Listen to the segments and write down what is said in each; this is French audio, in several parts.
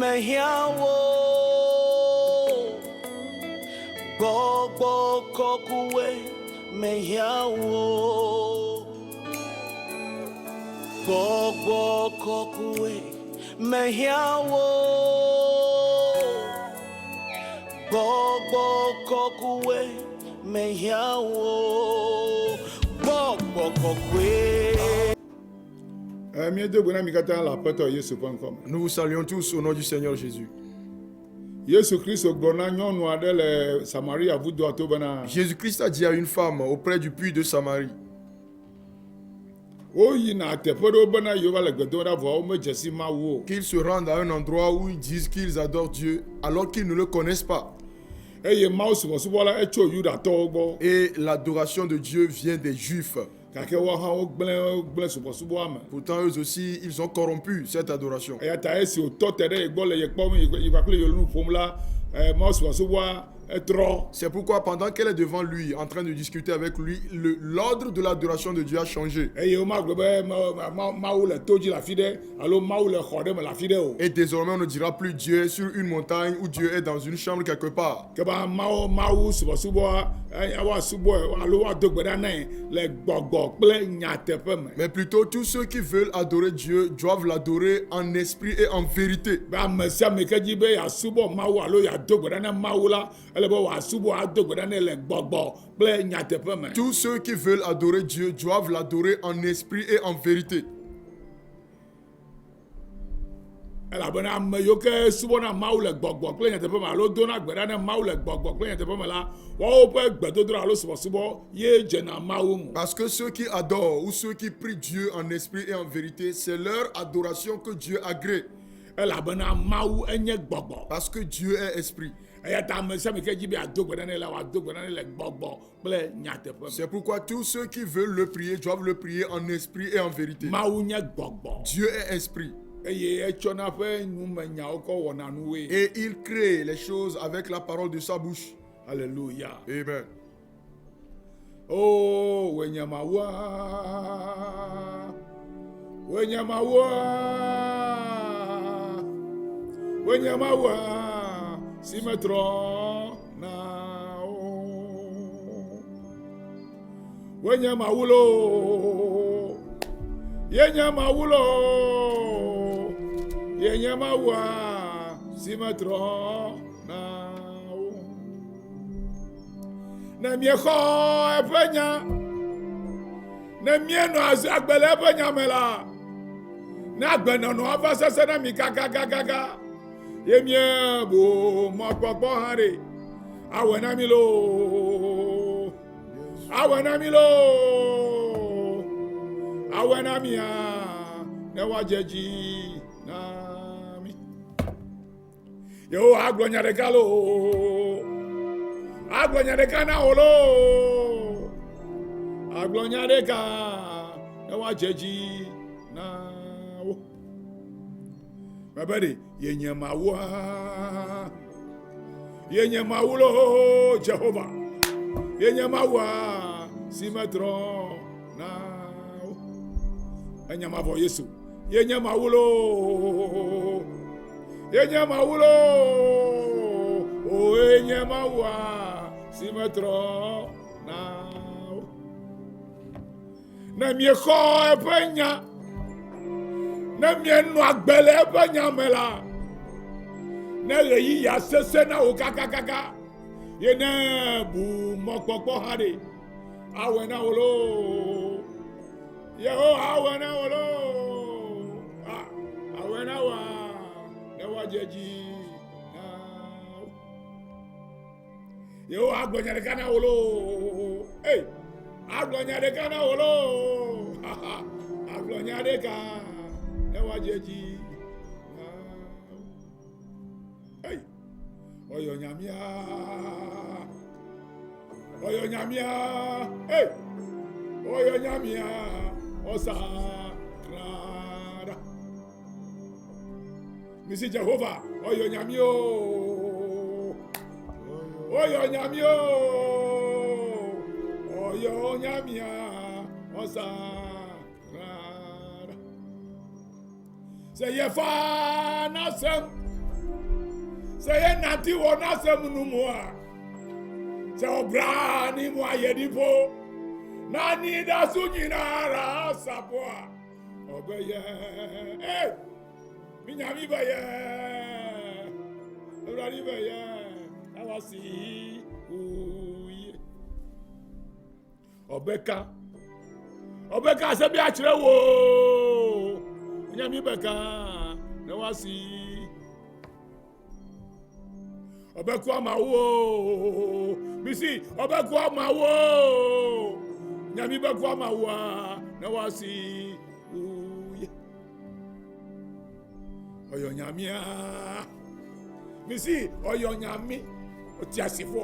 mehiawo gbogbo kokuwe mehiawo gbogbo kokuwe mehiawo gbogbo kokuwe mehiawo gbogbo kokuwe. Nous vous saluons tous au nom du Seigneur Jésus. Jésus-Christ Jésus-Christ a dit à une femme auprès du puits de Samarie, qu'ils se rendent à un endroit où ils disent qu'ils adorent Dieu alors qu'ils ne le connaissent pas. Et l'adoration de Dieu vient des Juifs. Pourtant, eux aussi, ils ont corrompu cette adoration. C'est pourquoi pendant qu'elle est devant lui, en train de discuter avec lui, l'ordre de l'adoration de Dieu a changé. Et désormais, on ne dira plus Dieu est sur une montagne ou Dieu est dans une chambre quelque part. Mais plutôt, tous ceux qui veulent adorer Dieu doivent l'adorer en esprit et en vérité. Tous ceux qui veulent adorer Dieu doivent l'adorer en esprit et en vérité. Parce que ceux qui adorent ou ceux qui prient Dieu en esprit et en vérité, c'est leur adoration que Dieu agrée. Parce que Dieu est esprit. C'est pourquoi tous ceux qui veulent le prier doivent le prier en esprit et en vérité. Dieu est esprit. Et il crée les choses avec la parole de sa bouche. Alléluia. Amen. Oh, Wenyamawa, Simetron now. Wenyamawulo, Yenyamawa, Simetron now. Nemieko epenya, Nemieno azagbele epenya mela. Nagbenono avasese na mikakakakaka. Yemie bo mokpokpo hare awenamilo awenamia newajeji nami yo aglonyare kana olo aglonyare ka newajeji na Mabadi, Yenyamawulo, Jehovah, Yenyamawa, Simetron, now, Yenyamavo Yesu, Yenyamawulo, oh, Yenyamawa, Simetron, now, Namieko Epenya. Namienu agbele banyamela. Neleyi ya sese na okakakaka. Yene bu mokpokpo hade. Awena olo. Yeho awena olo. Awena wa. Newa jeji. Yeho agbonyare kana olo. Hey. Agbonyare kana olo. Agbonyare kana. Newajeji. Hey. Oyonyamia. Hey. Oyonyamia. Osakrada. Missy Jehovah. Oyonyamio. Oyonyamia. Osakrada. Say ye fa na sem sɛ yɛ nante wɔ n'asɛm no mu a sɛ ɔbraa ne mu ayɛ nipo na nida so nyinara asapo a ɔbɛyɛ me nyame bɛyɛ awurade bɛyɛ na wasi uye ɔbɛka asɛ bi akyerɛ wo nyame bɛka na wasi ɔbɛko ama wo bisi ɔbɛko ama wo nyame bɛko ama wo na wasi uye ɔyɛ nyame bisi ɔyɛ nyame ɔtiasifo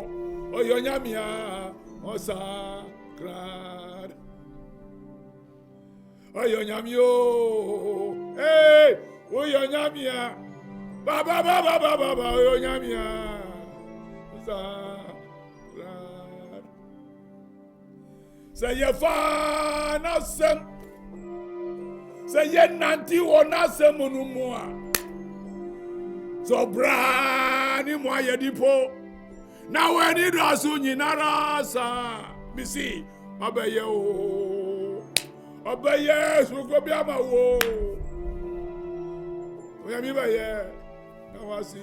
ɔyɛ nyame ɔsakra ɔyɛ nyame o ɔyɛ nyame baba ɔyɛ nyame ɔsakra sɛ yɛfa n'asɛm sɛ yɛnante wɔ n'asɛm no mu a sɛ ɔbraa ne mu ayɛ dipo na w'ani dɔ so nyinara sa misi ɔbɛyɛ o ɔbɛyɛ soko bi ama wo onyame bɛyɛ na wasi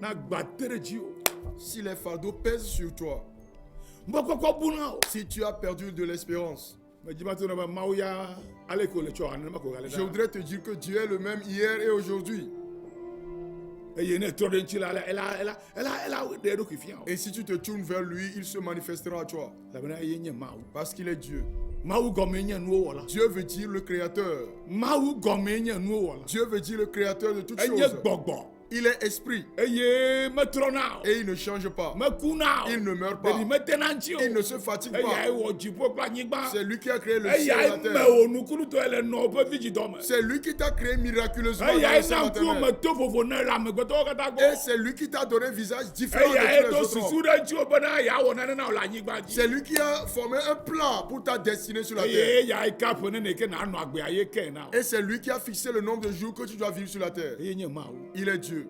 na gbatere ji o. Si les fardeaux pèsent sur toi, si tu as perdu de l'espérance, je voudrais te dire que Dieu est le même hier et aujourd'hui. Et si tu te tournes vers lui, il se manifestera à toi. Parce qu'il est Dieu. Dieu veut dire le créateur. Dieu veut dire le créateur de toutes choses. Il est esprit. Et il ne change pas. Il ne meurt pas. Il ne se fatigue pas. C'est lui qui a créé le ciel et la terre. C'est lui qui t'a créé miraculeusement. Et c'est lui qui t'a donné un visage différent de tous les autres. C'est lui qui a formé un plan pour ta destinée sur la terre. Et c'est lui qui a fixé le nombre de jours que tu dois vivre sur la terre. Il est Dieu.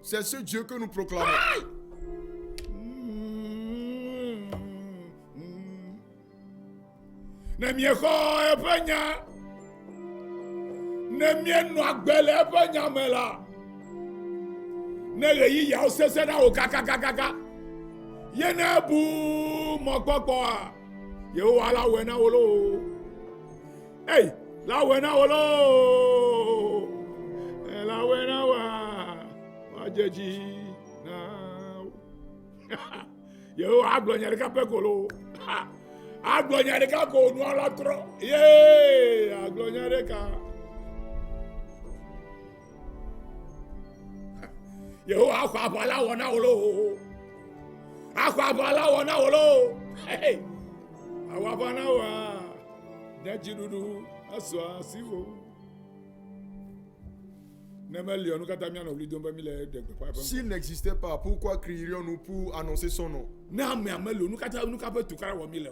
C'est ce Dieu que nous proclamons. La wena wa wajeji now. Yo aglonya de kapekolo. Aglonya de ka ko nu ala tro. Ye aglonya de ka. Yo akwa bala wona olo. Akwa bala wona olo. Hey. Awa bana wa. Dajidudu aswa siwo. S'il n'existait pas, pourquoi crierions-nous pour annoncer son nom?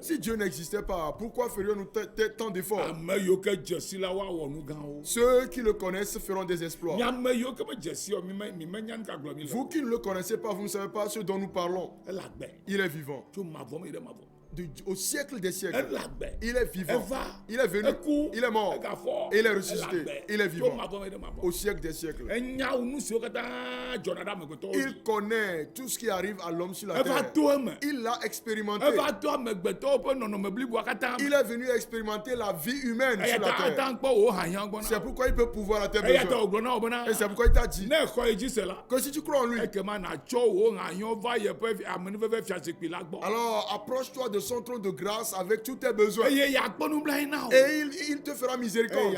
Si Dieu n'existait pas, pourquoi ferions-nous tant d'efforts? Ceux qui le connaissent feront des exploits. Vous qui ne le connaissez pas, vous ne savez pas ce dont nous parlons. Il est vivant. Au siècle des siècles, il est vivant. Il est venu, il est mort, et il est ressuscité. Il est vivant. Au siècle des siècles. Il connaît tout ce qui arrive à l'homme sur la terre. Il l'a expérimenté. Il est venu expérimenter la vie humaine sur la terre. C'est pourquoi il peut pouvoir à tes besoins. Et c'est pourquoi il t'a dit que si tu crois en lui, alors approche-toi de son trône de grâce avec tous tes besoins. Et il te fera miséricorde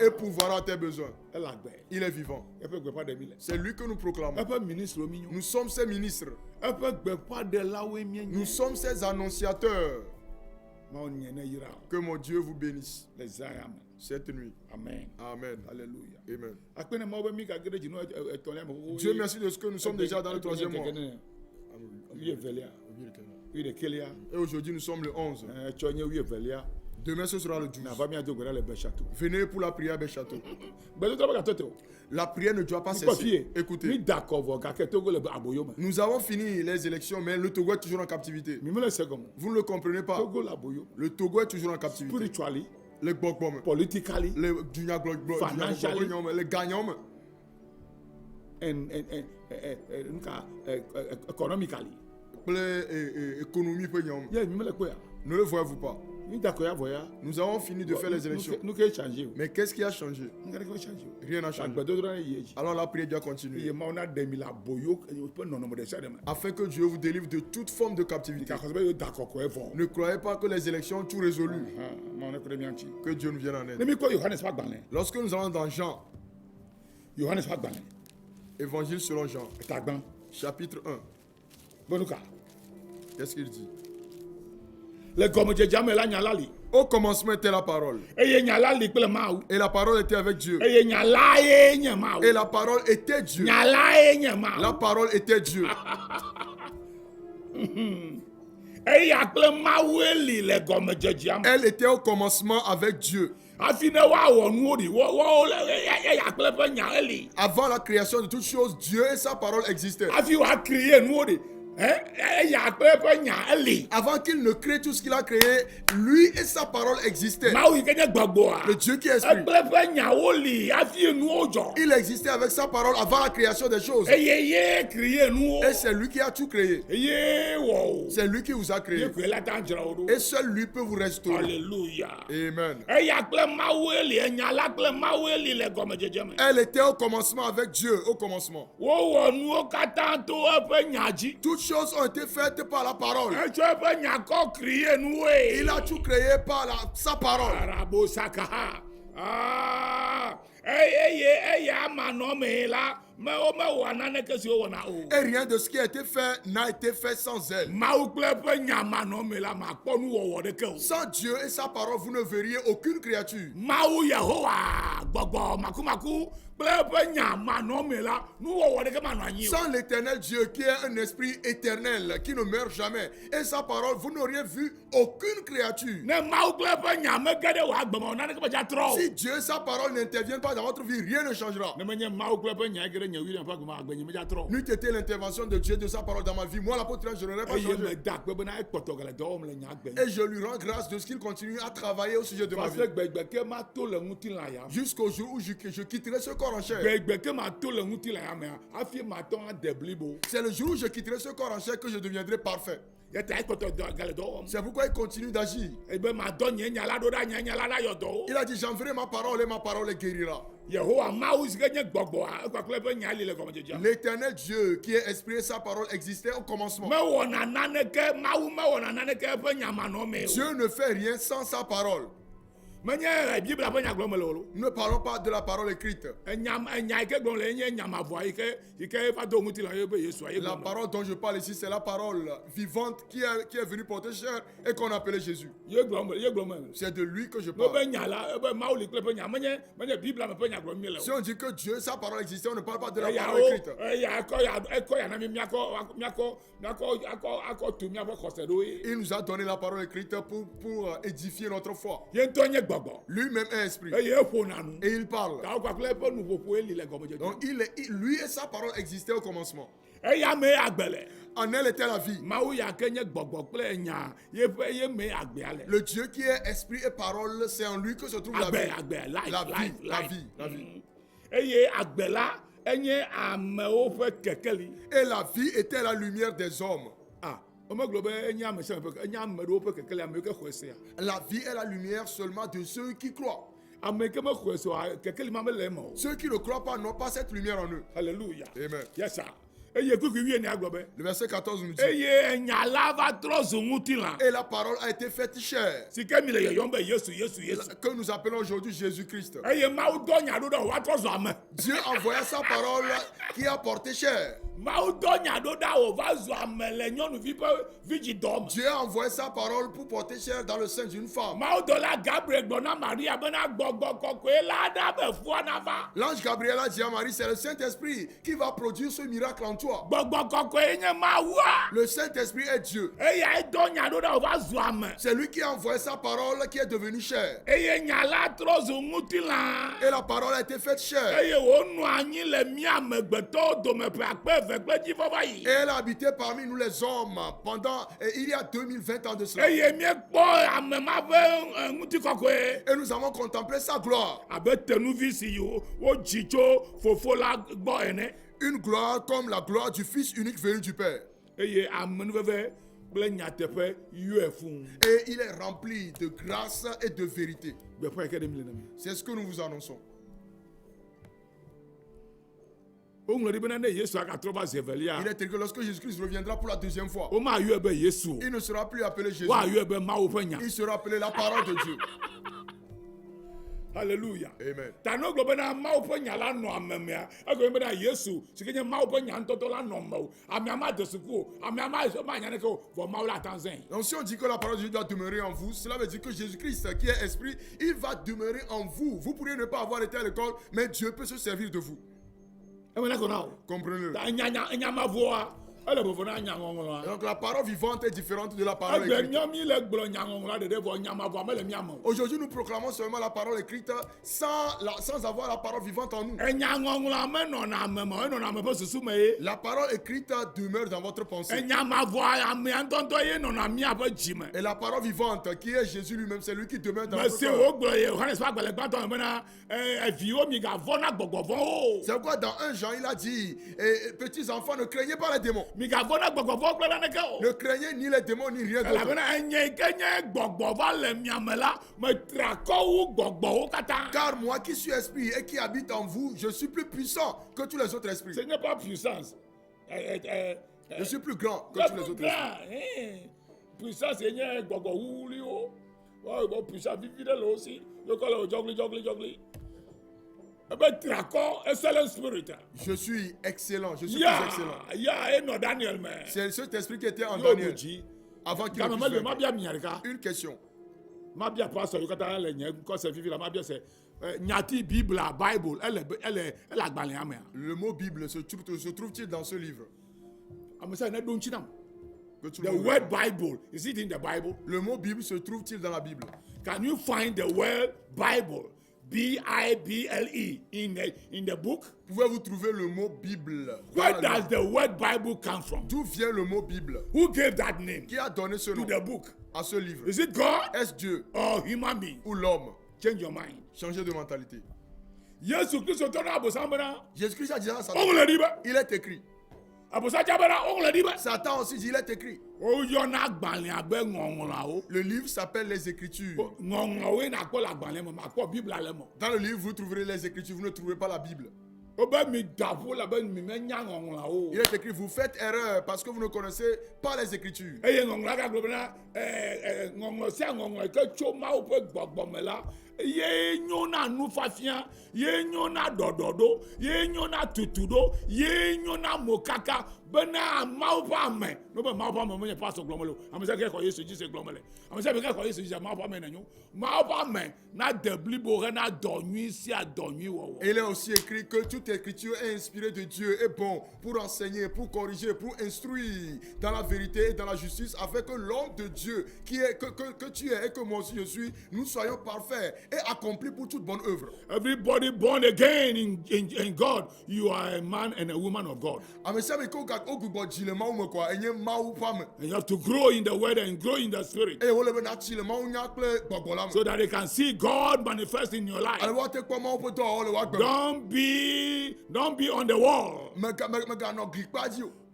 et pourvoira tes besoins. Il est vivant. C'est lui que nous proclamons. Nous sommes ses ministres. Nous sommes ses annonciateurs. Que mon Dieu vous bénisse cette nuit. Amen. Amen. Alléluia. Amen. Dieu merci de ce que nous sommes déjà dans le 3e mois. Oui, de Kélia. Et aujourd'hui, nous sommes le 11. Tu as eu Velia. Demain, ce sera le 12. N'a pas mis à Dogora le Béchatou. Venez pour la prière à Béchâteau. Ben, tu travailles à toi. La prière ne doit pas Tu peux cesser. fier. Écoutez, Oui, d'accord, vous avez Togo le Aboyo. nous avons fini les élections, mais le Togo est toujours en captivité. Mais me c'est comme Vous ne le comprenez pas. Togo l'Aboyo. Le Togo est toujours en captivité. Spiritually, Les Gbokbom, politically, les Dunia Glok, Financially. les gagnants, and economically. les économies. Yeah, me le quoi. Ne le voyez-vous pas? Oui, d'accord, voya. Nous avons fini de faire les élections. Nous qui changer. Mais qu'est-ce qui a changé? Nous qui changer. Rien n'a changé. Alors la prière doit continuer. Il m'a on a 2000 aboyo, il peut non nombre de ça demain. Afin que Dieu vous délivre de toute forme de captivité. D'accord quoi vont. Ne croyez pas que les élections ont tout résolu. On est très bien petit. Que Dieu nous vienne en Mais aide. quoi Johannes pas balin. Lorsque nous allons dans Jean, Johannes pas balin. Évangile selon Jean, Tagban. chapitre 1, Bonuka. qu'est-ce qu'il dit? Le gomme de jamais la nyalali. Au commencement était la parole. Et nyalali pele maou. Et la parole était avec Dieu. Et nyalaye nyamau. Et la parole était Dieu. Nyalaye nyamau. La parole était Dieu. Et yakle maou eli le gomme de jamais. Elle était au commencement avec Dieu. Afine wa wonudi. Wo yakle pe nyali. Avant la création de toutes choses, Dieu et sa parole existaient. Afi wa créer nudi. Yakle pe nyali. Avant qu'il ne crée tout ce qu'il a créé, lui et sa parole existaient. Maou ikenya gbagboa. Le Dieu qui est esprit. Ekle pe nyawoli afi nu ojo. Il existait avec sa parole avant la création des choses. Ye créer nu. Et c'est lui qui a tout créé. Ye wo. C'est lui qui vous a créé. Ye ko la tanjra odo. Et seul lui peut vous restaurer. Alléluia. Amen. Yakle maou eli nyala kle maou eli le gomme de jamais. Elle était au commencement avec Dieu, au commencement. Wo wonu o katanto e pe nyaji. Toutes choses ont été faites par la parole. E jo pe nyako créer nu e. Il a tout créé par sa parole. Arabo sakaha. Ah. Ya mano me la. Me o me wana ne kesi o wana o. Et rien de ce qui a été fait n'a été fait sans elle. Maou kle pe nyamano me la ma kponu wo de ke o. Sans Dieu et sa parole, vous ne verriez aucune créature. Maou Yehowa gbogbo makumaku kle pe nyamano me la nu wo de ke mano anyi. Sans l'éternel Dieu qui est un esprit éternel, qui ne meurt jamais, et sa parole, vous n'auriez vu aucune créature. Ne maou kle pe nyame gede wa gbemo na ne ke ba ja tro. Si Dieu et sa parole n'interviennent pas dans votre vie, rien ne changera. Ne menye maou kle pe nyagere nyewi ne pa gma agbenye me ja tro. N'eût été l'intervention de Dieu, de sa parole dans ma vie, moi l'apôtre, je n'aurais pas Eye me changé. da pe na ekpoto gele do om le nyagbe. Et je lui rends grâce de ce qu'il continue à travailler au sujet de ma Parce vie. que gbegbe ke ma to le nguti la ya. Jusqu'au jour où je quitterai ce corps en chair. Gbegbe ke ma to le nguti la ya me afi ma to a deblibo. C'est le jour où je quitterai ce corps en chair que je deviendrai parfait. Yeta ekpoto gele do om. C'est pourquoi il continue d'agir. Ebe ma do nye nyala do da nye nyala da yo do. Il a dit, j'enverrai ma parole et ma parole guérira. Yehowa maou sike nye gbogbo a kwa kle pe nyali le comme jeja. L'éternel Dieu qui est esprit et sa parole existait au commencement. Me wona nane ke maou me wona nane ke pe nyama no me. Dieu ne fait rien sans sa parole. Menye Bible pe nyaglo me lo. Ne parlons pas de la parole écrite. Nyai ke gbo le nye nyama vo ike fa do nguti la yo be Yesu aye. La parole dont je parle ici, c'est la parole vivante qui est venue porter chair et qu'on appelait Jésus. Ye gbo me. C'est de lui que je No be parle. nyala be maou li kle pe nyama menye Bible me pe nyaglo me le. Si on dit que Dieu et sa parole existait, on ne parle pas de la Ya parole écrite. eko ya na mi miako tu miako kosedo e. Il nous a donné la parole écrite pour édifier notre foi. Ye to nye gbogbo. Lui-même est esprit. E ye fo nanu. Et il parle. Ka kwa kle pe nu popo eli le comme jeja. Donc lui et sa parole existaient au commencement. E ya me agbele. En elle était la vie. Maou ya ke nye gbogbo kple nya ye me agbe ale. Le Dieu qui est esprit et parole, c'est en lui que se trouve la vie. Agbe La vie, life. la vie, la vie. Eye agbe la enye amewo fe kekeli. Et la vie était la lumière des hommes. Ah, o me globe enye ame se enye amewo fe kekeli ame ke khwese ya. La vie est la lumière seulement de ceux qui croient. Ame ke me khwese wa kekeli ma me le mo. Ceux qui ne croient pas n'ont pas cette lumière en eux. Hallelujah. Amen. Yes sir. Eye kuku wie ni aglobe. Le verset 14 nous dit, Eye enya la va tro zunguti la. et la parole a été faite chair, Sike mi le yombe Yesu. que nous appelons aujourd'hui Jésus-Christ. Eye maou do nya do wa tro zo ame. Dieu envoya sa parole qui a porté chair. Maou do nya do da o va zo ame le nyonu vi pe viji dom. Dieu a envoyé sa parole pour porter chair dans le sein d'une femme. Maou do la Gabriel gbona Maria bena gbogbo koko la da be fu na va. L'ange Gabriel a dit à Marie, c'est le Saint-Esprit qui va produire ce miracle en toi. toi. Gbɔgbɔ kɔkɔe nye Mawua. Le Saint-Esprit est Dieu. Eya edɔ nya ɖo ɖe wòva zu ame. C'est lui qui a envoyé sa parole qui est devenue chair. Eye nya la trɔ zu ŋutilã. Et la parole a été faite chair. Eye wònɔ anyi le mía amegbetɔwo dome ƒe akpe eve kple dzifɔ va yi. Et elle a habité parmi nous les hommes pendant, il y a 2020 ans de cela. Eye míekpɔ ame ma ƒe ŋutikɔkɔe. Et nous avons contemplé sa gloire. Abe tenuvi si wodzi tso fofo la gbɔ ene. Une gloire comme la gloire du Fils unique venu du Père. Eye amenuveve kple nyateƒe yɔe fũu. Et il est rempli de grâce et de vérité. Gbeƒã yi ke ɖem le ne mi. C'est ce que nous vous annonçons. Woŋlɔ ɖi bena ne Yesu agatrɔ va zi Il evelia. est écrit que lorsque Jésus-Christ reviendra pour la deuxième fois, Womayɔe be Yesu o. il ne sera plus appelé Jésus. Woayɔe be Mawu ƒe nya. Il sera appelé la parole de Dieu. Hallelujah. Amen. Ta no gblɔ bena Mawu ƒe nya la nɔ ame mea. Egblɔ bena Yesu si ke nye Mawu ƒe nya ŋutɔtɔ la nɔ me o. Amea ma de suku o. Amea ma nya ne ke o. Vɔ Mawu la ata zɛn. Donc si on dit que la parole de Dieu doit demeurer en vous, cela veut dire que Jésus-Christ qui est esprit, il va demeurer en vous. Vous pourriez ne pas avoir été à l'école, mais Dieu peut se servir de vous. Eme ne ko na o. Comprenez-le. Ta nya ma voa. Ele vovo na nya ŋɔŋlɔa. Donc la parole vivante est différente de la parole Egbe écrite. nyɔmi le gblɔ nya ŋɔŋlɔa ɖeɖe vɔ nya ma voa mele mía me o. Aujourd'hui, nous proclamons seulement la parole écrite sans avoir la parole vivante en nous. Enya ŋɔŋlɔa menɔna ame me, enɔna ame ƒe susu me ye. La parole écrite demeure dans votre pensée. Enya ma voa amea ŋutɔtɔ ye nɔna mía ƒe dzi me. Et la parole vivante, qui est Jésus lui-même, c'est lui qui demeure dans votre Mese cœur. wogblɔ ye Yohanes ƒe agbalẽgbãtɔ me bena eviwo migavɔ na gbɔgbɔ vɔ̃wo. C'est pourquoi dans 1 Jean, il a dit, petits enfants, ne craignez pas les démons. Migavɔ na gbɔgbɔ vɔ̃wo kple naneke o. Ne craignez ni les démons ni rien d'autre. Elabena enye yi ke nye gbɔgbɔ va le mia me la, metra kɔ wu gbɔgbɔwo katã. Car moi qui suis esprit et qui habite en vous, je suis plus puissant que tous les autres esprits. Ce n'est pas puissance. Je suis plus grand que tous les autres esprits. Puissance nye gbɔgbɔ wuwuliwo. Bon puissance vivi ɖe le wo si. Yokɔ le jɔgli. Ebe tra kɔ excellent spirit. Je suis excellent, je suis plus excellent. Ya enɔ Daniel me. C'est cet esprit qui était en Yo Daniel dzi. avant qu'il Gama ne me le puisse ma vaincre. bia minya ɖeka. Une question. Ma bia pastor yo katã le nye ŋkɔ sɛ fifi la ma bia sɛ nyati Bibla Bible ele agbalẽa mea. Le mot Bible se trouve-t-il dans ce livre? Ame sia ne ɖo ŋtsi nam. Que tu The l'ouvres. word Bible, is it in the Bible? Le mot Bible se trouve-t-il dans la Bible? Can you find the word Bible, Bible, in the book? Pouvez-vous trouver le mot Bible? dans Where la does Bible? the word Bible come from? D'où vient le mot Bible? Who gave that name Qui a donné ce to nom the book? à ce livre? Is it God Est-ce Dieu or human being? ou l'homme? Change your mind. Changez de mentalité. Yesu Kristo tɔ na abosan bena. Jésus-Christ a dit à Satan, Ɔŋlɔ ɖi be. il est écrit. Abosan tsa bena ɔŋlɔ ɖi be. Satan aussi dit, il est écrit. Woyɔna agbalẽa be ŋɔŋlɔawo. Le livre s'appelle les Écritures. Ŋɔŋlɔwoe nakpɔ le agbalẽ me makpɔ Bibla le me. Dans le livre, vous trouverez les Écritures, vous ne trouverez pas la Bible. Wobe mi da ƒo la be mi menya ŋɔŋlɔawo. Il est écrit, vous faites erreur parce que vous ne connaissez pas les Écritures. Eye ŋɔŋlɔa gagblɔ bena ŋɔŋlɔ sia ŋɔŋlɔ ke tso Mawu ƒe gbɔgbɔ me la ye nyo na nufiafia, ye nyo na ɖɔɖɔɖo, ye nyo na tutuɖo, ye nyo na mokaka bena Mawu ƒe ame. No be Mawu ƒe ame menye pastor gblɔm le o. Ame sia ke xɔ Yesu dzi se gblɔm le. Ame sia ke xɔ Yesu dzi se Mawu ƒe ame nenyo. Mawu ƒe ame na de blibo hena dɔ nyui sia dɔ nyui wɔwɔ. Et il est aussi écrit que toute écriture est inspirée de Dieu et bon pour enseigner, pour corriger, pour instruire dans la vérité et dans la justice, afin que l'homme de Dieu que tu es et que moi aussi je suis, nous soyons parfaits et accomplis pour toute bonne œuvre. Everybody born again in God, you are a man and a woman of God. And you have to grow in the word and grow in the spirit so that they can see God manifest in your life. Don't be on the wall.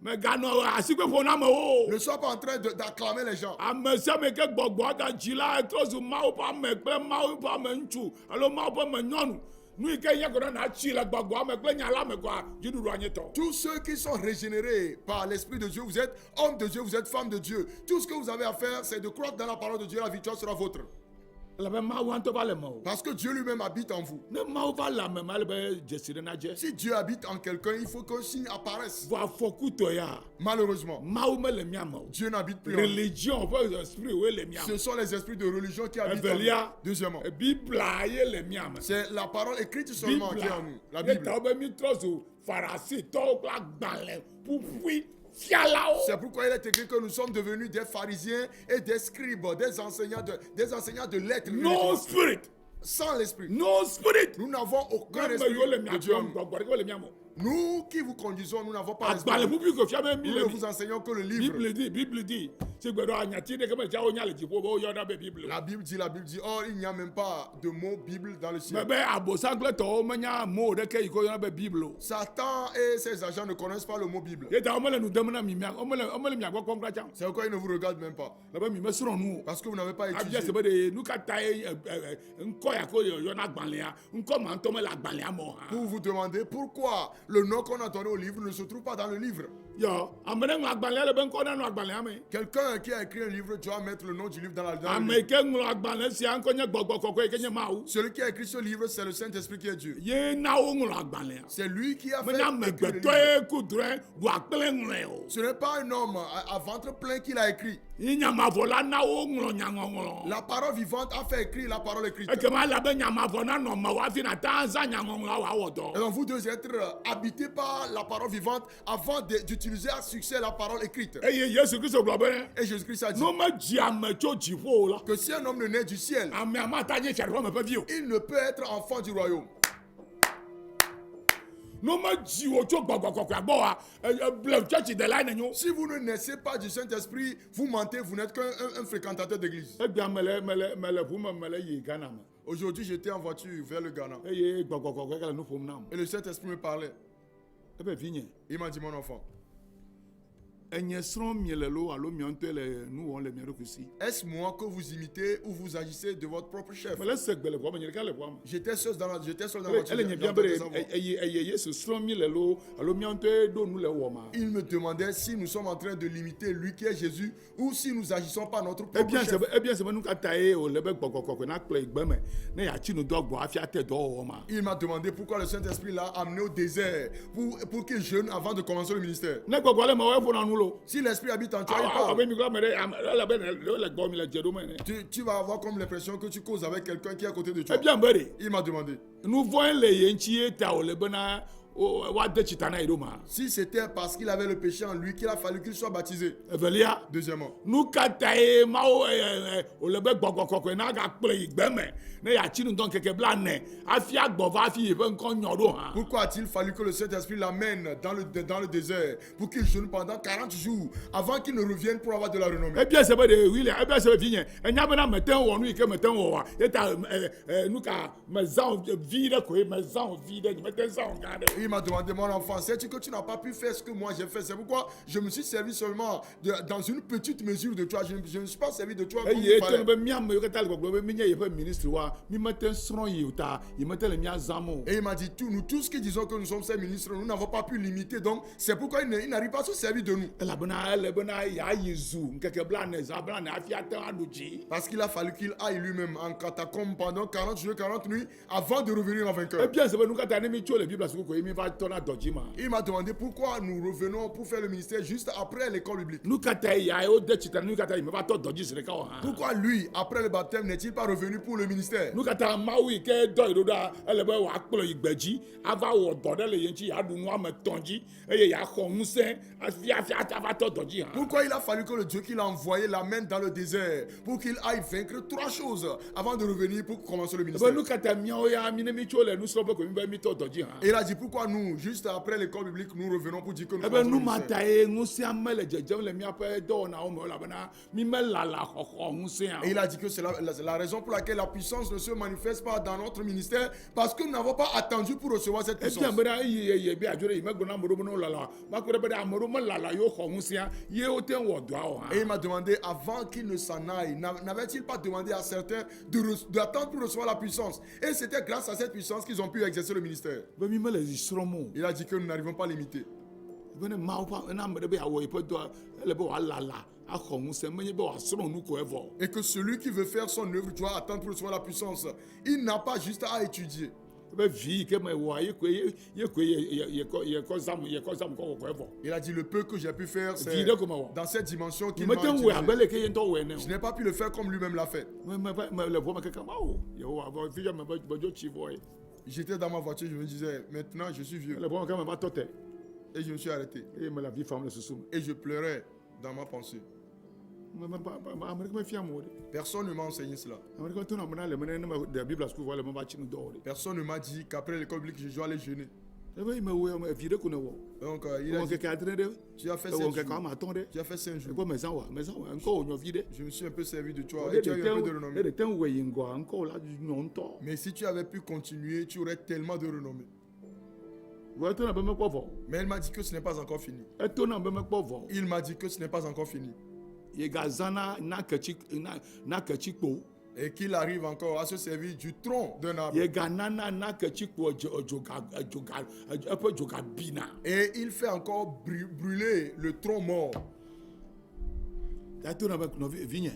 Megano asikpeƒo na amewo. Ne sois pas en train d'acclamer les gens. Ame sia me ke gbɔgbɔa gadzi la etrɔ zu Mawu ƒe ame kple Mawu ƒe ame ŋutsu alo Mawu ƒe ame nyɔnu. Nu yi ke nye ko na tsi le gbɔgbɔa me kple nya la me koa dziɖuɖua nye tɔ. Tous ceux qui sont régénérés par l'Esprit de Dieu, vous êtes homme de Dieu, vous êtes femme de Dieu. Tout ce que vous avez à faire, c'est de croire dans la parole de Dieu, la victoire sera vôtre. elabena Mawu ŋutɔ va le me o. Parce que Dieu lui-même habite en vous. Ne Mawu va le ame me ale be dzesi ɖe nadze. Si Dieu habite en quelqu'un, il faut qu'un signe apparaisse. Vɔ afɔkutɔ ya. Malheureusement, Mawu me le mia me o. Dieu n'habite plus en nous. Religion ƒe esprit wo le mia Ce me. sont les esprits de religion qui habitent en nous. Evelia. Deuxièmement, Bibla ye le mia me. c'est la parole écrite seulement qui est en nous. La Ye Bible. ta wo be mi trɔ zo Farisitɔwo kple agbalẽ ƒuƒui fialawo. C'est pourquoi il est écrit que nous sommes devenus des pharisiens et des scribes, des enseignants de lettres. No spirit. Sans l'esprit. No spirit. Nous n'avons aucun Même esprit yo le de mia Dieu en me nous. gbɔgbɔ ɖe le mia me. Nous qui vous conduisons, nous n'avons pas l'esprit. Agbalẽ ƒuƒui ko fia be mi Nous le ne mi. vous enseignons que le livre. Bible dit. Se gbe ɖo anyati ɖe ke me dza wo nya le dziƒo be wo yɔna be Bible. La Bible dit, or il n'y a même pas de mot Bible dans le Me ciel. be abosagblẽtɔwo menya mo ɖeke yi ko yɔna be Bible o. Satan et ses agents ne connaissent pas le mot Bible. Ye ta wo me le nu dem na mi mia, wo me le mia gbɔ kpɔm kratsa. C'est pourquoi ils ne vous regardent même pas. Lebe mi me srɔ̃ nu o. Parce que vous n'avez pas Abia étudié. se be de nu ka ta ye ŋkɔ ya ko yɔna agbalẽa, ŋkɔ ma ŋutɔ me le agbalẽa me o hã. Pour vous demander pourquoi le nom qu'on a donné au livre ne se trouve pas dans le livre. Yɔ, ame ɖe ŋlɔ agbalẽa le be ŋkɔ ne nɔ agbalẽa me. Quelqu'un qui a écrit un livre doit mettre le nom du livre dans le Ame livre. yi ke ŋlɔ agbalẽ sia ŋkɔ nye gbɔgbɔ kɔkɔe yi ke nye Mawu. Celui qui a écrit ce livre, c'est le Saint-Esprit qui est Dieu. Ye na wo ŋlɔ agbalẽa. C'est lui qui a fait Mena écrire le amegbetɔ livre. ye ku drɔ̃e ɖo akplẽ ŋlɔe o. Ce n'est pas un homme à ventre plein qui l'a écrit. Yi nyamavɔ la na wo ŋlɔ nyaŋɔŋlɔ. La parole vivante a fait écrire la parole écrite. Ekema ele be nyamavɔ nanɔ me hafi nata zã nyaŋɔŋlɔ wòawɔ Et dɔ. donc vous devez être habités par la parole vivante avant d'utiliser à succès la parole écrite. Eye Yesu Kristo gblɔ be Et Jésus-Christ a dit n'o me dzi ame tso dziƒo o la. que si un homme ne naît du ciel, Amea mata nye fiaɖuƒe me ƒe vi o. il ne peut être enfant du royaume. N'o me dzi wo tso gbɔgbɔ kɔkɔe gbɔ wa ble tsɔtsi de la ne nyo. Si vous ne naissez pas du Saint-Esprit, vous mentez, vous n'êtes qu'un fréquentateur d'église. Egbea mele ʋu me mele yi Ghana me. Aujourd'hui, j'étais en voiture vers le Ghana. Eye gbɔgbɔ kɔkɔe ke le nu ƒom nam. Et le Saint-Esprit me parlait. Ebe vinye. Il m'a dit, mon enfant, Enye srɔ̃ mie le lo alo mia ŋutɔ le nu wɔm le mia ɖokui si. est-ce moi que vous imitez ou vous agissez de votre propre chef? Mele se gbe le ʋua me nye ɖeka le ʋua me. J'étais seul dans la voiture. Ele nye biã be eye Yesu srɔ̃ mi le lo alo mia ŋutɔ ɖo nu le wɔ ma. Il me demandait si nous sommes en train de limiter lui qui est Jésus ou si nous agissons par notre propre Ebia chef. se be nu ka ta ye wòle be gbɔgbɔ kɔkɔe na kplɔ yi gbe me ne yeatsi nu dɔ gbɔ hafi ate dɔwɔwɔ ma. Il m'a demandé pourquoi le Saint-Esprit l'a amené au désert pour qu'il jeûne avant de commencer le ministère. Ne gbɔgbɔ le me wɔe ƒona nu lo. Si l'Esprit habite en toi, il Awɔ parle. be mi kura me ɖe ele be le gbɔ mi le dze ɖo me ne. Tu vas avoir comme l'impression que tu causes avec quelqu'un qui est à côté de toi. Ebia be ɖe. Il m'a demandé Nu vɔ̃e le ye ŋuti ye ta wòle bena woade tsita na yi ɖo ma. si c'était parce qu'il avait le péché en lui qu'il a fallu qu'il soit baptisé. Evelia. Deuxièmement, Nu ka ta ye Mawu wòle be gbɔgbɔ kɔkɔe na gakplɔ yi gbe me ne yeatsi nu dɔ ŋkeke bla hafi agbɔ va hafi yeƒe ŋkɔ nyɔ ɖo hã. pourquoi a-t-il fallu que le Saint-Esprit l'amène dans le désert pour qu'il jeûne pendant 40 jours avant qu'il ne revienne pour avoir de la renommée? Ebia se be ɖe William ebia se be vinye enya bena mete ŋu wɔ nu yi ke mete ŋu wɔ wa ye ta nu ka mezã vi ɖe koe mezã vi ɖe mete zã gã ɖe. Il m'a demandé, mon enfant, sais-tu que tu n'as pas pu faire ce que moi j'ai fait? C'est pourquoi je me suis servi seulement dans une petite mesure de toi. Je ne me suis pas servi de toi comme il Eye fallait. tɔnu be miame yiwo katã le gbɔgblɔ be mi nye yeƒe ministre wa mi mete srɔ̃ yi o ta yi mete le mia zãm o. Et il m'a dit, nous tous qui disons que nous sommes ses ministres, nous n'avons pas pu limiter. Donc, c'est pourquoi il n'arrive pas à se servir de nous. Elabena ele bena yeayi zu ŋkeke blane hafi ate ŋu aɖu dzi. Parce qu'il a fallu qu'il aille lui-même en catacombe pendant 40 jours, 40 nuits avant de revenir en vainqueur. Ebia se be nu katã ne mi tso le Biblia suku ko ye mi va tɔna dɔ dzi ma. Il m'a demandé pourquoi nous revenons pour faire le ministère juste après l'école biblique. Nu katã ya ye wode tsita nu katã yi me va tɔ dɔ dzi zi ɖeka o hã. Pourquoi lui, après le baptême, n'est-il pas revenu pour le ministère? Nu katã Mawu yi ke dɔ yi ɖo ɖa ele be wòakplɔ yi gbe dzi ava wɔ dɔ ɖe le ye ŋuti yeaɖu nu ame etɔ̃ dzi eye yeaxɔ ŋusẽ hafi ava tɔ dɔ dzi hã. Pourquoi il a fallu que le Dieu qui l'a envoyé l'amène dans le désert pour qu'il aille vaincre 3 choses avant de revenir pour commencer le Ebe ministère? nu katã miawo ya mi ne mi tso le nusrɔ̃ƒe ko mi be mi tɔ dɔ dzi hã. Et il a dit pourquoi nous, juste après l'école biblique, nous revenons pour dire que nous Ebe commençons nu le ma ministère. ta ye ŋusẽ mele dzedzem le miaƒe dɔwɔnawo me o elabena mi melala xɔxɔ ŋusẽa Et il o. a dit que c'est la raison pour laquelle la puissance ne se manifeste pas dans notre ministère parce que nous n'avons pas attendu pour recevoir cette Ebia puissance. be ɖa eye be adzo ɖe yi megblɔ na ame ɖewo be ne wolala makpɔ ɖe be ɖe ame ɖewo melala yewo xɔ ŋusẽa ye wote ŋu wɔ dɔa o hã. Et il m'a demandé, avant qu'il ne s'en aille, n'avait-il pas demandé à certains d'attendre pour recevoir la puissance? Et c'était grâce à cette puissance qu'ils ont pu exercer le ministère. Be mi mele zi srɔ̃m o. Il a dit que nous n'arrivons pas à l'imiter. Vene mau pa na me de be awo ipo do ele be wa lala akhongu se menye be wa sro nu ko evo. Et que celui qui veut faire son œuvre doit attendre pour recevoir la puissance. Il n'a pas juste à étudier. Be vi ke me wa ye ko zam ko evo. Il a dit le peu que j'ai pu faire, c'est Vie de comment wa. dans cette dimension qu'il Me m'a ten we utilisé. abele ke yento we ne. Je n'ai pas pu le faire comme lui-même l'a fait. Me le vo me ke kama o. Yo wa vo fi me bojo chi vo. J'étais dans ma voiture, je me disais, maintenant je suis vieux. Le vo me ba tote. Et je me suis arrêté. E me la vie femme le susum. Et je pleurais dans ma pensée. Amerika me fia mo de. Personne ne m'a enseigné cela. Amerika to na me na le me na de Bible school vo le me ba chi no do de. Personne ne m'a dit qu'après l'école biblique, je dois aller jeûner. E be me we me vi de ko ne wo. Donc il a On dit, ke ka tre de. tu as fait On 7 ke ka jours. ma ton de. Tu as fait 5 E jours. ko me san wa encore on vi de. Je me suis un peu servi de toi et tu as eu un peu de renommée. Et ten we yingo encore là du non to. Mais si tu avais pu continuer, tu aurais tellement de renommée. Wo to na be me ko vo. Mais il m'a dit que ce n'est pas encore fini. E to na be me ko vo. Il m'a dit que ce n'est pas encore fini. Ye gazana na kechi kpo. Et qu'il arrive encore à se servir du tronc d'un arbre. Ye ganana na kechi kpo joga bina. Et il fait encore brûler le tronc mort. Ya to na be no vigne.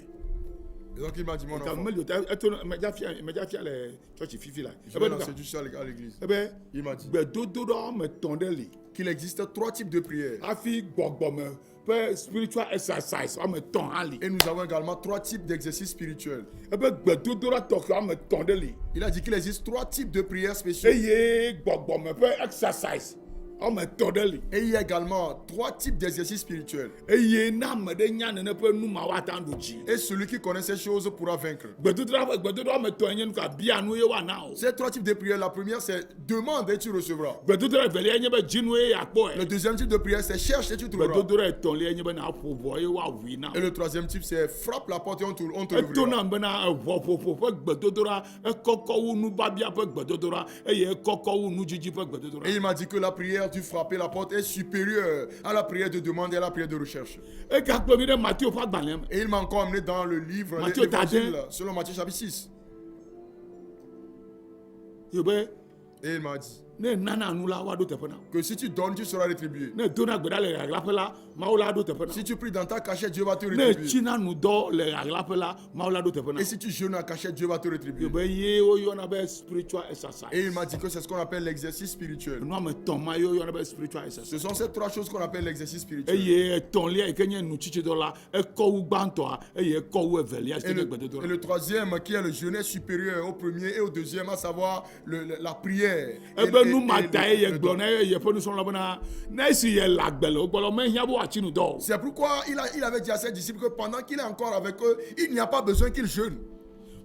Et donc il m'a dit, mon Ka enfant, me lo ta to me ja fia le church fifi là. je vais lancer du sol à l'église. E be Il m'a dit gbe dodo do me tonde li. qu'il existe 3 types de prières. Afi gbogbo me pe spiritual exercise o me ton ali. Et nous avons également 3 types d'exercices spirituels. E be gbe dodo do to o me tonde li. Il a dit qu'il existe 3 types de prières spéciales. Eye gbogbo me pe exercise o me tonde li. Et il y a également 3 types d'exercices spirituels. Eye na me de nya ne pe nu ma wa tan do ji. Et celui qui connaît ces choses pourra vaincre. Gbedodo me to enye nu ka bia nu ye wa na o. Ces 3 types de prières, la première c'est demande et tu recevras. Gbedodo vele enye be jinu ye akpo Le e. deuxième type de prière c'est cherche et tu trouveras. Gbedodo ton le enye be na popo ye wa wi na. Et le troisième type c'est frappe la porte et on te E to l'ouvrira. na be na popo pe gbedodo e kokko wu nu ba bia pe gbedodo e ye kokko wu nu jiji pe gbedodo. Et il m'a dit que la prière du frapper la porte est supérieure à la prière de demande et à la prière de recherche. E ka pe mi de Matthieu pa gbalem. Et il m'a encore amené dans le livre de Matthieu l'Évangile selon Matthieu chapitre 6. Yo be Et il m'a dit ne nana nu la wa do te pena. que si tu donnes, tu seras rétribué. Ne dona gbeda le agla pe la ma o la do te pena. Si tu pries dans ta cachette, Dieu va te Ne rétribuer. china nu do le agla pe la ma o la do te pena. Et si tu jeûnes en cachette, Dieu va te rétribuer. Yo be ye o yo na be spiritual exercise. Et il m'a dit que c'est ce qu'on appelle l'exercice spirituel. No me ton ma yo na be spiritual exercise. Ce sont ces 3 choses qu'on appelle l'exercice spirituel. Eye ton lia e kenye nu chichi do la e ko wu gbanto a eye ko wu evelia Et sti gbedodo. le troisième qui est le jeûne est supérieur au premier et au deuxième, à savoir la prière. E be nu et ma da ye le gbo don. na ye pe nu so la bana na si ye la gbelo gbolo me hia bo achi nu do. C'est pourquoi il avait dit à ses disciples que pendant qu'il est encore avec eux, il n'y a pas besoin qu'il jeûne.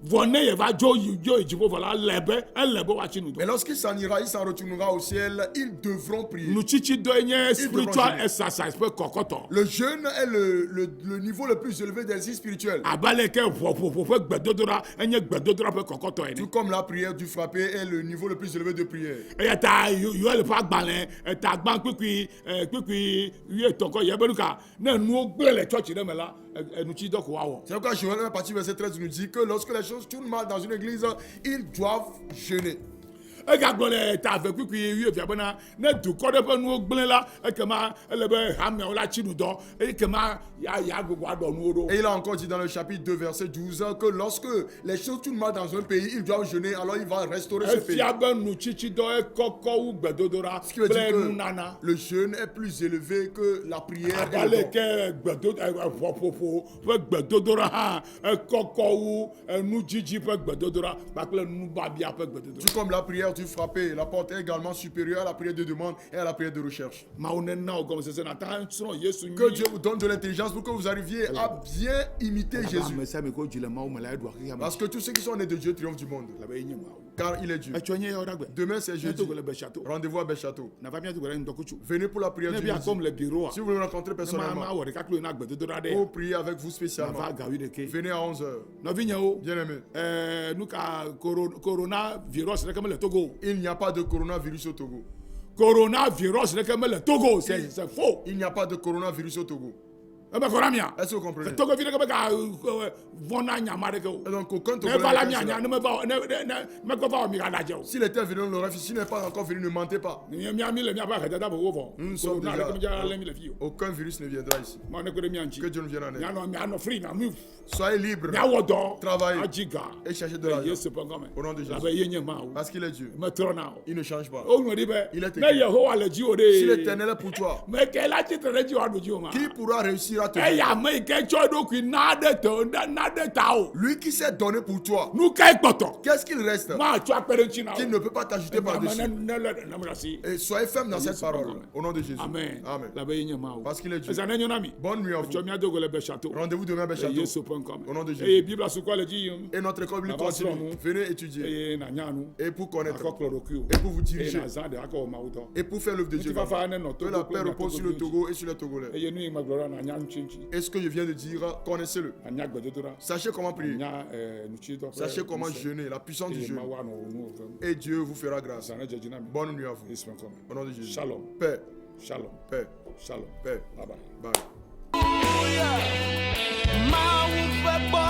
Vone ye va jo ejibo vola lebe wa achi nu do. Mais lorsqu'il s'en ira, il s'en retournera au ciel, ils devront prier. Nu chichi do nye spiritual jeûner. exercise pe kokoto. Le jeûne est le niveau le plus élevé d'exercice spirituel. Abale ke pe gbedodo ra enye gbedodo ra pe kokoto Tout eni. comme la prière du frappé est le niveau le plus élevé de prière. Eye ta yo le pa gbalen ta gban kwikwi ye toko ye benuka na nu o gbe le church na me la enu chi do ko wa wo. C'est pourquoi Joël, à partir du verset 13, nous dit que lorsque les choses tournent mal dans une église, ils doivent jeûner. E ga gbo le ta ve kwikwi ye via bana na du ko de pe nu o gble la e ke ma ele be ha me o la chi nu do e ke ma ya gbogbo ado nu o do. Et il a encore dit dans le chapitre 2, verset 12, que lorsque les choses tournent mal dans un pays, ils doivent jeûner, alors il va restaurer ce E pays. fia be nu chichi do e koko wu gbedodo ra Ce qui veut dire ple nu que nana. le jeûne est plus élevé que la prière. Et le Abale don. ke gbedodo pe gbedodo ra ha e koko wu nu jiji pe gbedodo ra pa ple nu ba bia pe gbedodo. Tout comme la prière du frappé, la porte est également supérieure à la prière de demande et à la prière de recherche. Ma o ne na o comme c'est na ta so Yesu Que Dieu vous donne de l'intelligence pour que vous arriviez à bien imiter Jésus. Me sa me ko jile ma o me la edu akya ma. Parce que tous ceux qui sont nés de Dieu triomphent du monde. La be yin ma o. Car il est Dieu. E chonye yo dagbe. Demain c'est jeudi. Jeudi le be château. Rendez-vous à Belchâteau. Na va bien to gare ndokuchu. Venez pour la prière Ne du bia midi. comme le bureau. Si vous voulez me rencontrer Ma personnellement, wo de ka klo na gbedodo ra de. pour prier avec vous Na spécialement, va gawi de ke. venez à 11h. No vinya o. Bien aimé, Nou ka corona virus ne comme le Togo. il n'y a pas de coronavirus au Togo. Coronavirus ne comme le Togo, c'est faux. Il n'y a pas de coronavirus au Togo. ebe kɔra mia Est-ce que vous comprenez? togo fi de ke be ka vɔna nyama de ke o Et donc, aucun ne va la Togolais mia n'est nya là. ne me va ne me ko va o mi ka da je o S'il était venu, on l'aurait fait. S'il n'est pas encore venu, ne mentez pas. ni mia mi le mia ba ka da bo wo fɔ Nous sommes na de ke déjà. ja le mi le fi o Aucun virus ne viendra ici. ma ne ko de mia nchi Que Dieu nous vienne en mia aide. no mia no free na mi Soyez libres mia wo dɔ Travaillez. ajiga et cherchez de l'argent. yesu pɔ ngɔmɛ Au nom de Jésus. la be ye nye ma o Parce qu'il est Dieu. me trɔ na o Il ne change pas. o ŋun di bɛ Il est ne écrit. yehowa le dzi o Si de l'Éternel est pour toi, mɛ kɛ la ti tere dzi wa do dzi o ma qui pourra réussir à te eya me yi ke tsɔ eɖokui na de ta o Lui qui s'est donné pour toi, nu ka ekpɔtɔ qu'est-ce qu'il reste ma tsɔ akpɛ ɖe ŋuti na qu'il o ne peut pas t'ajouter par-dessus? ne le nenam ɖe asi Et soyez ferme dans cette Jésus parole. parle. Au nom de Jésus. amen Amen. la be ye nye ma o Parce qu'il est Dieu. eza ne nyɔ na mi Bonne nuit à tsɔ vous. mia dogo le be château Rendez-vous demain à Béchâteau. yesu pɔ nkɔmɛ Au nom de Jésus. eye bibla sukɔ le dzi yim Et notre école biblique Là-bas, sur continue. nous. Venez étudier. eye na nya nu Et pour connaître. akɔ kplɔ ɖokui o Et pour vous eye diriger. na zã de akɔ wɔ mawu tɔ Et pour faire l'œuvre de Dieu. ŋuti fafa ne nɔ Que la togo paix kple repose sur le Togo et sur les Togolais. eye nu yi me gblɔ la na nya ŋuti ŋuti Et ce que je viens de dire, connaissez-le. na nya gbedodoɖa Sachez comment prier. nya nutsitɔ Sachez comment jeûner, la puissance du eye jeûne. mawu anɔ wo nu o fɛm Et Dieu vous fera grâce. zã ne dzedzi na mi Bonne nuit à vous. yesu pɔ nkɔmɛ Au nom de Jésus. Shalom. Paix, shalom paix, shalom paix. bye bye. Bye. Máa ń fẹ́ gbọ́